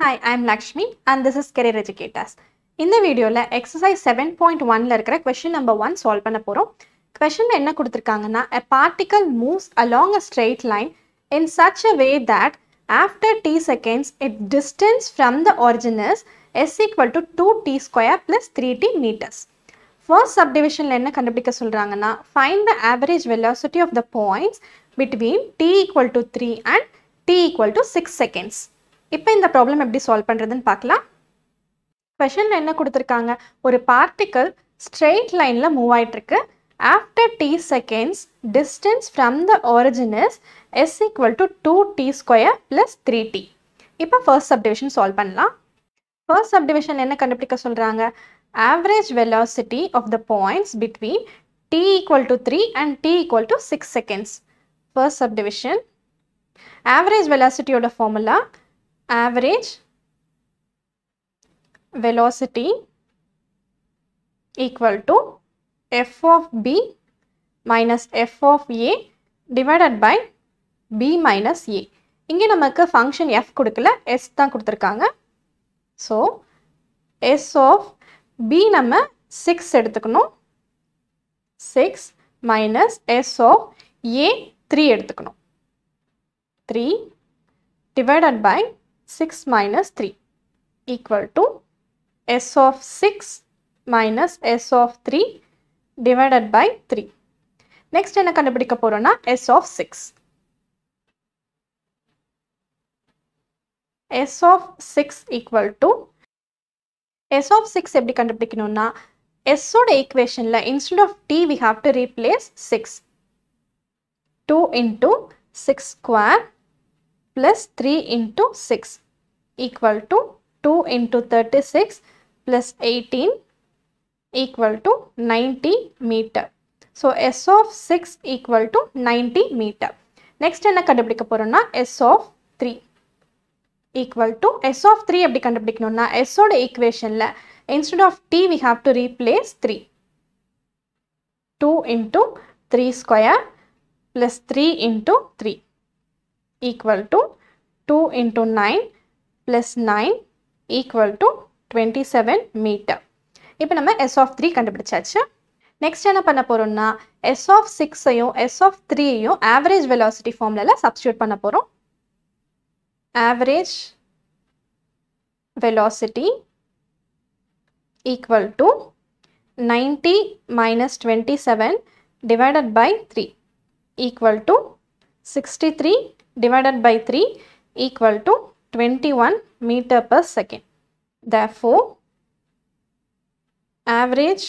Hi, I am Lakshmi and this is Career Educators. In the video, exercise 7.1 la irukra question number 1 solve panna porom. Question la enna kuduthirukanga a particle moves along a straight line in such a way that after t seconds its distance from the origin is s equal to 2t square plus 3t meters. First subdivision la enna kandupidikka solranga find the average velocity of the points between t equal to 3 and t equal to 6 seconds. இப்போ இந்த problem எப்படி solve பண்ணுறதுன்னு பார்க்கலாம். கொஷனில் என்ன கொடுத்துருக்காங்க, ஒரு particle straight லைனில் move ஆகிட்டுருக்கு. After t seconds distance from the origin is s equal to 2t square plus 3t. இப்போ ஃபர்ஸ்ட் சப்டிவிஷன் சால்வ் பண்ணலாம். ஃபர்ஸ்ட் சப்டிவிஷன் என்ன கண்டுபிடிக்க சொல்கிறாங்க, average velocity of the points between t equal to 3 and t equal to 6 seconds. First subdivision average வெலாசிட்டியோட formula average velocity equal to f of b minus f of a divided by b minus a. இங்கே நமக்கு function f கொடுக்கல, s தான் கொடுத்திருக்காங்க. So s of b நம்ம 6 எடுத்துக்கணும், 6 minus s of a 3 எடுத்துக்கணும், 3 divided by 6 minus 3 equal to s of 6 minus s of 3 divided by 3. Next என்ன கண்டுபிடிக்க போறோம்னா s of 6. s of 6 equal to s of 6 எப்படி கண்டுபிடிக்கணும்னா s ஓட ஈக்குவேஷன்ல instead of t we have to replace 6. 2 into 6 square plus 3 into 6 equal to 2 into 36 plus 18 equal to 90 meter. So s of 6 equal to 90 meter. Next என்ன கண்டுபிடிக்க போறோம்னா s of 3 equal to s of 3 எப்படி கண்டுபிடிக்கணும்னா s ஓட ஈக்குவேஷன்ல instead of t we have to replace 3. 2 into 3 square plus 3 into 3 equal to 2 into 9 plus 9 equal to 27 meter. இப்போ நம்ம s of 3 கண்டுபிடிச்சாச்சு. Next என்ன பண்ண போறோம்னா s of 6 ஐயும் s of 3 ஐயும் average velocity formula substitute பண்ண போறோம். Average velocity equal to 90 minus 27 divided by 3 equal to 63 divided by 3 equal to 21 meter per second. Therefore, average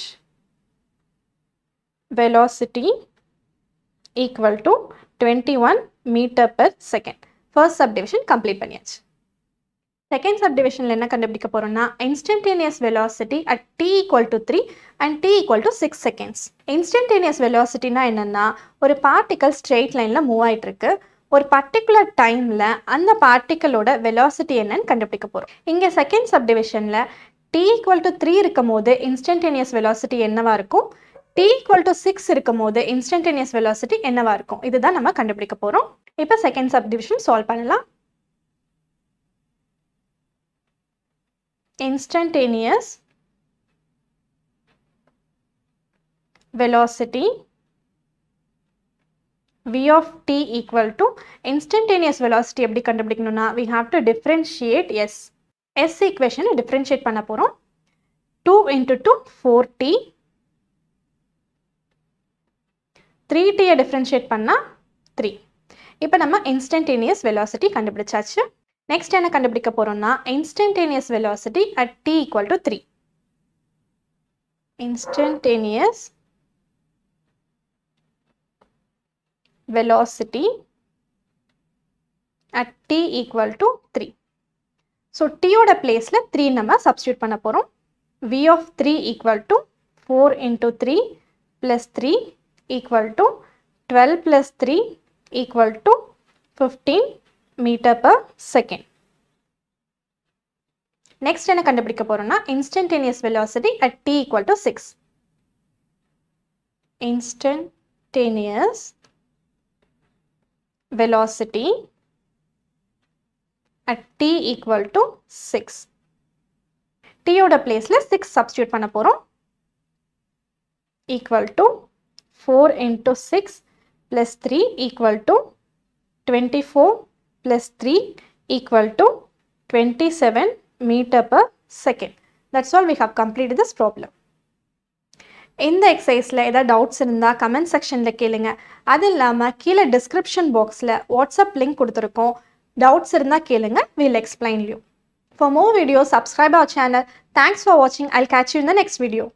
velocity equal to 21 meter per second. First subdivision complete பண்ணியாச்சு. Second subdivision என்ன கண்டுபிடிக்க போறோம்னா instantaneous velocity at t equal to 3 and t equal to 6 seconds. Instantaneous velocity னா என்னன்னா ஒரு particle straight லைன்ல move ஆயிட்டு இருக்கு. ஒரு பர்டிகுலர் டைம்ல அந்த பார்ட்டிக்கலோட வெலாசிட்டி என்னன்னு கண்டுபிடிக்க போறோம். இங்க செகண்ட் சப்டிவிஷன்ல t equal to 3 இருக்கும்போது இன்ஸ்டன்டேனியஸ் வெலாசிட்டி என்னவா இருக்கும், t equal to 6 இருக்கும்போது இன்ஸ்டன்டேனியஸ் வெலாசிட்டி என்னவா இருக்கும், இதுதான் நம்ம கண்டுபிடிக்க போறோம். இப்போ செகண்ட் சப்டிவிஷன் சால்வ் பண்ணலாம். Instantaneous velocity v of t equal to instantaneous velocity எப்படி கண்டுபிடிக்கணும்னா we have to differentiate s equation differentiate பண்ண போறோம். 2 into 2 4t, 3t differentiate பண்ணா 3. இப்போ நம்ம instantaneous velocity கண்டுபிடிச்சாச்சு. நெக்ஸ்ட் என்ன கண்டுபிடிக்க போறோம்னா instantaneous velocity at t equal to 3. Instantaneous velocity at t equal to 3. So t ஓட பிளேஸ்ல 3 நம்ம சப்ஸ்டிட்யூட் பண்ண போறோம். v of 3 equal to 4 into 3 plus 3 equal to 12 plus 3 equal to 15 meter per second. Next என்ன கண்டுபிடிக்க போறோம்னா instantaneous velocity at t equal to 6. Instantaneous velocity at t equal to 6. t ஓட பிளேஸ்ல 6 சப்ஸ்டியூட் பண்ண போறோம். equal to 4 into 6 plus 3 equal to 24 plus 3 equal to 27 meter per second. That's all, we have completed this problem. இந்த எக்ஸசைஸில் ஏதாவது doubts இருந்தால் comment செக்ஷனில் கேளுங்க. அது இல்லாமல் கீழே டிஸ்கிரிப்ஷன் பாக்ஸில் வாட்ஸ்அப் லிங்க் கொடுத்துருக்கோம். டவுட்ஸ் இருந்தால் கேளுங்க. We'll explain you. For more videos, subscribe our channel. Thanks for watching. I'll catch you in the next video.